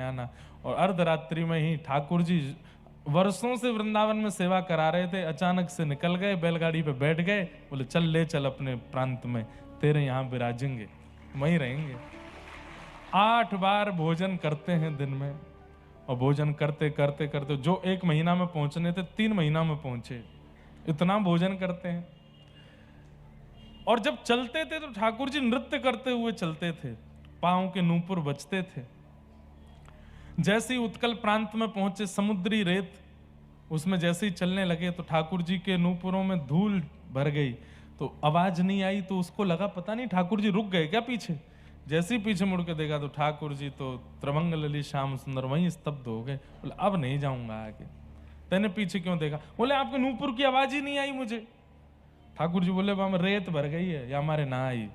आना। और अर्धरात्रि में ही ठाकुर जी वर्षों से वृंदावन में सेवा करा रहे थे, अचानक से निकल गए, बैलगाड़ी पे बैठ गए, बोले चल ले चल अपने प्रांत में, तेरे यहाँ विराजेंगे, वहीं रहेंगे। 8 बार भोजन करते हैं दिन में, और भोजन करते करते करते जो 1 महीना में पहुंचने थे 3 महीना में पहुंचे, इतना भोजन करते हैं। और जब चलते थे तो ठाकुर जी नृत्य करते हुए चलते थे, पांव के नूपुर बजते थे। जैसे ही उत्कल प्रांत में पहुंचे, समुद्री रेत उसमें जैसे ही चलने लगे तो ठाकुर जी के नूपुरों में धूल भर गई, तो आवाज नहीं आई। तो उसको लगा पता नहीं ठाकुर जी रुक गए क्या पीछे। जैसे ही पीछे मुड़ के देखा तो ठाकुर जी तो त्रवंग ललित श्याम सुंदर वहीं स्तब्ध हो गए। बोले अब नहीं जाऊंगा आगे। तेने पीछे क्यों देखा? बोले आपके नूपुर की आवाज ही नहीं आई मुझे। ठाकुर जी बोले वहां रेत भर गई है या हमारे ना आई।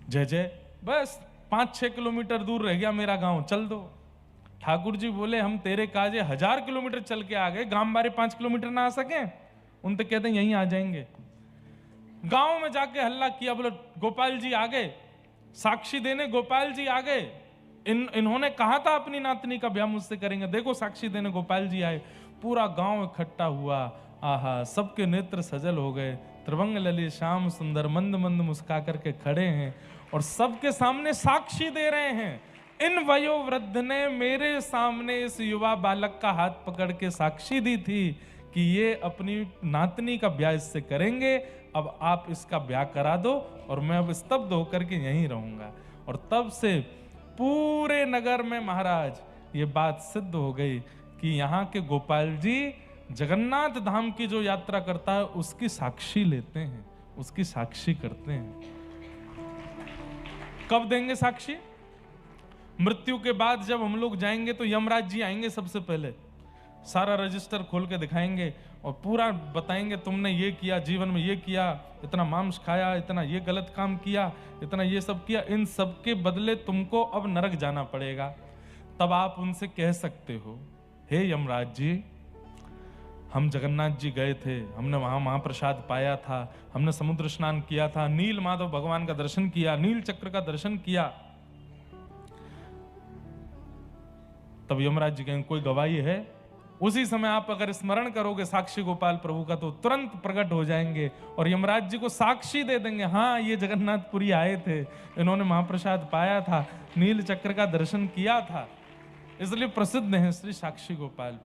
जय जय, बस 5-6 किलोमीटर दूर रह गया मेरा गांव, चल दो। ठाकुर जी बोले हम तेरे काजे 1000 किलोमीटर चल के आ गए, गांव बारे 5 किलोमीटर ना आ सके? उन तो कहते हैं यहीं आ जाएंगे। गांव में जाके हल्ला किया, बोले गोपाल जी आ गए, साक्षी देने गोपाल जी आ गए। इन्होंने कहा था अपनी नातनी का ब्याह मुझसे करेंगे, देखो साक्षी देने गोपाल जी आए। पूरा गांव इकट्ठा हुआ, आहा सबके नेत्र सजल हो गए। त्रिभंग ललित श्याम सुंदर मंद मंद मुस्का करके खड़े हैं और सबके सामने साक्षी दे रहे हैं। इन वयोवृद्ध ने मेरे सामने इस युवा बालक का हाथ पकड़ के साक्षी दी थी कि ये अपनी नातनी का ब्याह इससे करेंगे, अब आप इसका ब्याह करा दो और मैं अब स्तब्ध होकर के यहीं रहूंगा। और तब से पूरे नगर में महाराज ये बात सिद्ध हो गई कि यहाँ के गोपाल जी जगन्नाथ धाम की जो यात्रा करता है उसकी साक्षी लेते हैं, उसकी साक्षी करते हैं। कब देंगे साक्षी? मृत्यु के बाद जब हम लोग जाएंगे तो यमराज जी आएंगे, सबसे पहले सारा रजिस्टर खोल के दिखाएंगे और पूरा बताएंगे तुमने ये किया, जीवन में ये किया, इतना मांस खाया, इतना ये गलत काम किया, इतना ये सब किया, इन सब के बदले तुमको अब नरक जाना पड़ेगा। तब आप उनसे कह सकते हो, हे यमराज जी, हम जगन्नाथ जी गए थे, हमने वहां महाप्रसाद पाया था, हमने समुद्र स्नान किया था, नील माधव भगवान का दर्शन किया, नील चक्र का दर्शन किया। तब यमराज जी कहेंगे कोई गवाही है? उसी समय आप अगर स्मरण करोगे साक्षी गोपाल प्रभु का तो तुरंत प्रकट हो जाएंगे और यमराज जी को साक्षी दे देंगे, हाँ ये जगन्नाथपुरी आए थे, इन्होंने महाप्रसाद पाया था, नील चक्र का दर्शन किया था। इसलिए प्रसिद्ध है श्री साक्षी गोपाल।